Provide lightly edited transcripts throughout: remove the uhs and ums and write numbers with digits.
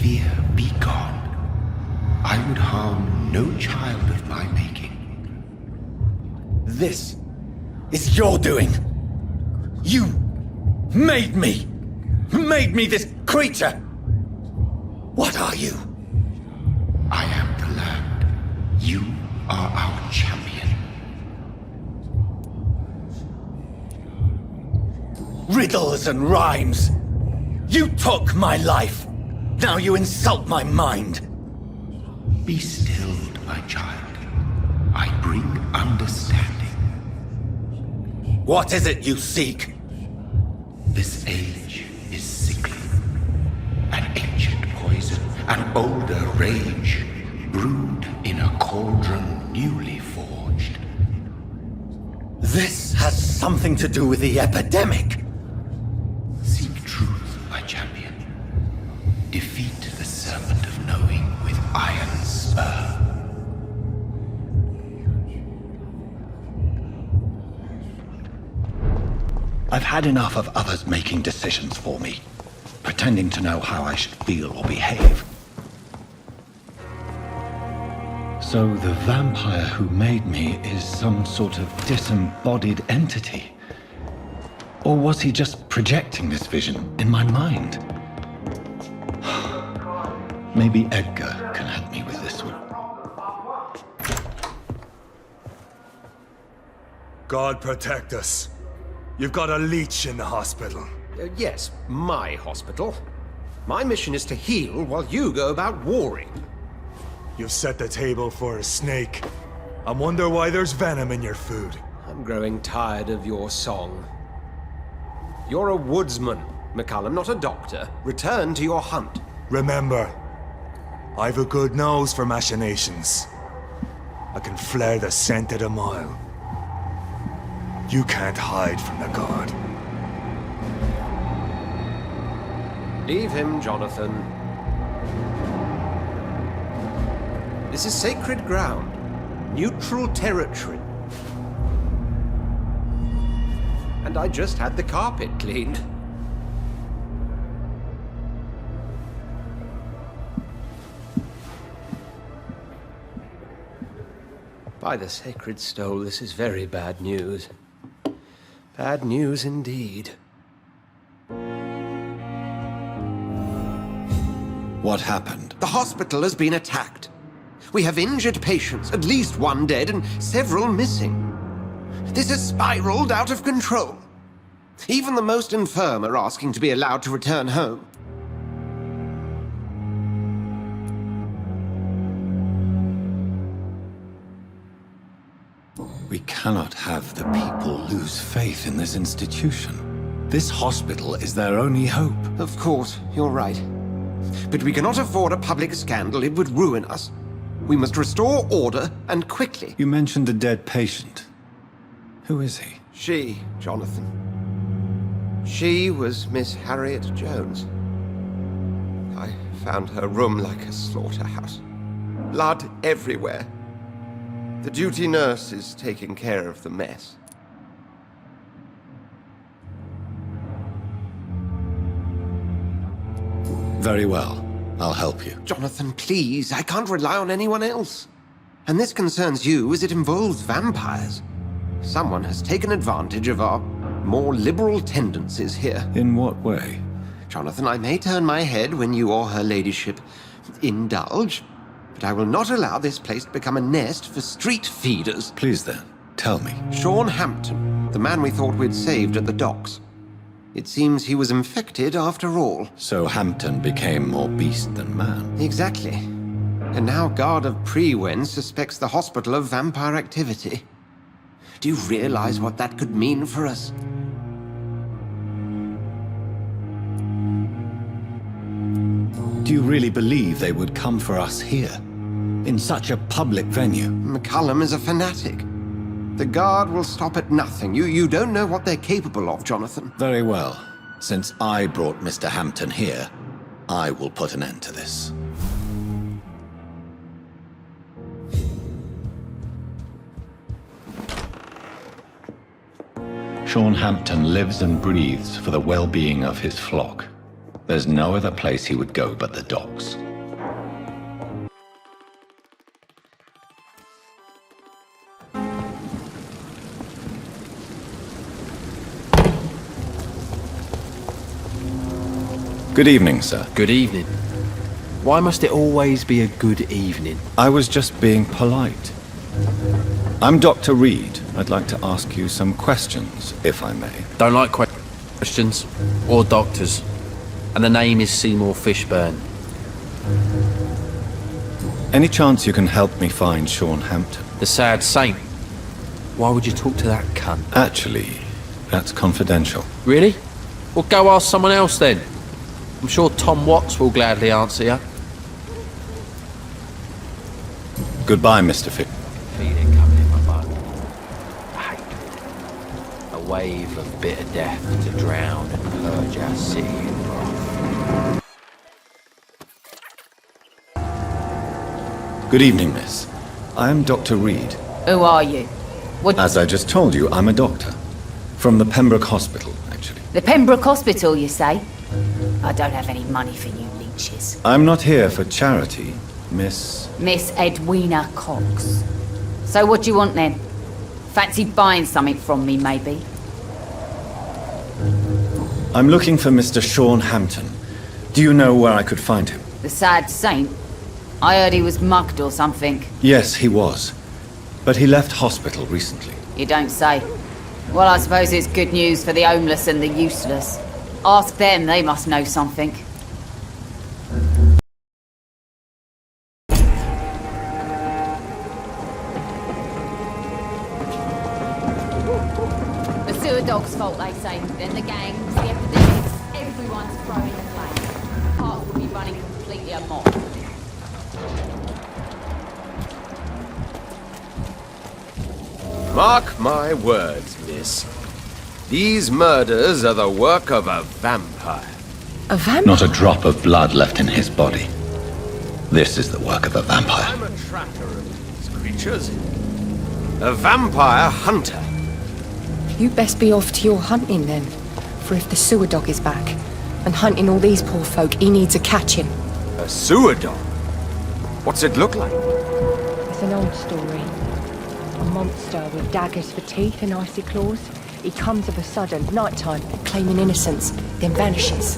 fear be gone. I would harm no child of my making. This is your doing. You made me. Made me this creature. What are you? I am the land. You are our champion. Riddles and rhymes. You took my life. Now you insult my mind. Be stilled, my child. I bring understanding. What is it you seek? This age is sickly. An ancient poison, an older rage, brewed in a cauldron newly forged. This has something to do with the epidemic. Seek truth, my champion. Defeat the serpent of knowing with iron spur. I've had enough of others making decisions for me, pretending to know how I should feel or behave. So the vampire who made me is some sort of disembodied entity? Or was he just projecting this vision in my mind? Maybe Edgar can help me with this one. God protect us. You've got a leech in the hospital. Yes, my hospital. My mission is to heal while you go about warring. You've set the table for a snake. I wonder why there's venom in your food. I'm growing tired of your song. You're a woodsman, McCullum, not a doctor. Return to your hunt. Remember, I've a good nose for machinations. I can flare the scent at a mile. You can't hide from the god. Leave him, Jonathan. This is sacred ground. Neutral territory. And I just had the carpet cleaned. By the sacred stole, this is very bad news. Bad news indeed. What happened? The hospital has been attacked. We have injured patients, at least one dead and several missing. This has spiraled out of control. Even the most infirm are asking to be allowed to return home. We cannot have the people lose faith in this institution. This hospital is their only hope. Of course, you're right. But we cannot afford a public scandal. It would ruin us. We must restore order, and quickly. You mentioned the dead patient. Who is he? She, Jonathan. She was Miss Harriet Jones. I found her room like a slaughterhouse. Blood everywhere. The duty nurse is taking care of the mess. Very well. I'll help you. Jonathan, please. I can't rely on anyone else. And this concerns you as it involves vampires. Someone has taken advantage of our more liberal tendencies here. In what way? Jonathan, I may turn my head when you or her ladyship indulge, but I will not allow this place to become a nest for street feeders. Please then, tell me. Sean Hampton, the man we thought we'd saved at the docks. It seems he was infected after all. So Hampton became more beast than man. Exactly. And now Guard of Prewen suspects the hospital of vampire activity. Do you realize what that could mean for us? Do you really believe they would come for us here? In such a public venue? McCullum is a fanatic. The Guard will stop at nothing. You don't know what they're capable of, Jonathan. Very well. Since I brought Mr. Hampton here, I will put an end to this. Sean Hampton lives and breathes for the well-being of his flock. There's no other place he would go but the docks. Good evening, sir. Good evening. Why must it always be a good evening? I was just being polite. I'm Dr. Reed. I'd like to ask you some questions, if I may. Don't like questions or doctors. And the name is Seymour Fishburne. Any chance you can help me find Sean Hampton? The sad saint. Why would you talk to that cunt? Actually, that's confidential. Really? Well, go ask someone else then. I'm sure Tom Watts will gladly answer you. Goodbye, Mr. Fick. Feel it coming in my butt. I hate it. A wave of bitter death to drown and purge our city in wrath. Good evening, miss. I am Dr. Reed. Who are you? What? As I just told you, I'm a doctor. From the Pembroke Hospital, actually. The Pembroke Hospital, you say? I don't have any money for you leeches. I'm not here for charity, Miss... Miss Edwina Cox. So what do you want then? Fancy buying something from me, maybe? I'm looking for Mr. Sean Hampton. Do you know where I could find him? The sad saint? I heard he was mugged or something. Yes, he was. But he left hospital recently. You don't say. Well, I suppose it's good news for the homeless and the useless. Ask them, they must know something. The sewer dog's fault, they say. Then the gangs, the epidemics, everyone's throwing the blame. Parts will be running completely amok. Mark my words, miss. These murders are the work of a vampire. A vampire? Not a drop of blood left in his body. This is the work of a vampire. I'm a tracker of these creatures. A vampire hunter. You best be off to your hunting then. For if the sewer dog is back, and hunting all these poor folk, he needs a catching. A sewer dog? What's it look like? It's an old story. A monster with daggers for teeth and icy claws. He comes of a sudden, nighttime, claiming innocence, then vanishes.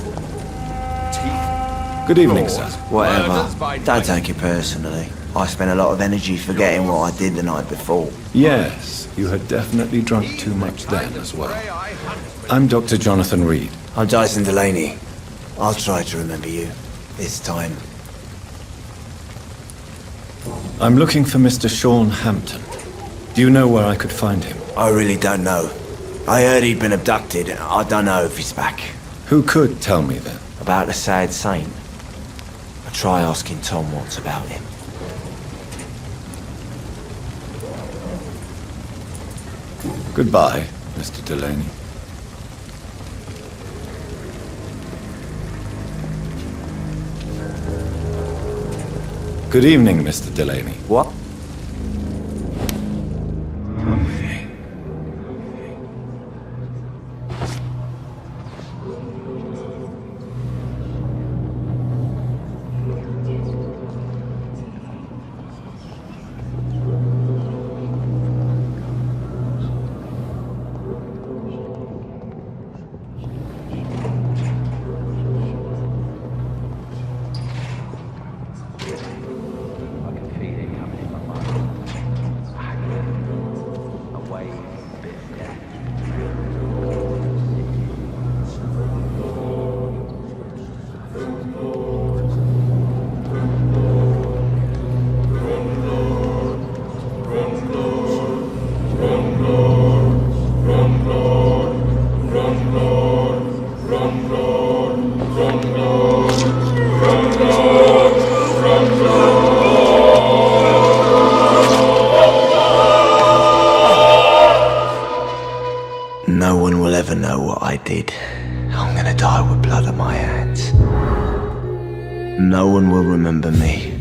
Good evening, sir. Whatever. Don't take it personally. I spent a lot of energy forgetting what I did the night before. Yes, you had definitely drunk too much then as well. I'm Dr. Jonathan Reed. I'm Dyson Delaney. I'll try to remember you. This time. I'm looking for Mr. Sean Hampton. Do you know where I could find him? I really don't know. I heard he'd been abducted. I don't know if he's back. Who could tell me then? About the sad saint. I'll try asking Tom Watts about him. Goodbye, Mr. Delaney. Good evening, Mr. Delaney. What? No one will ever know what I did. I'm gonna die with blood on my hands. No one will remember me.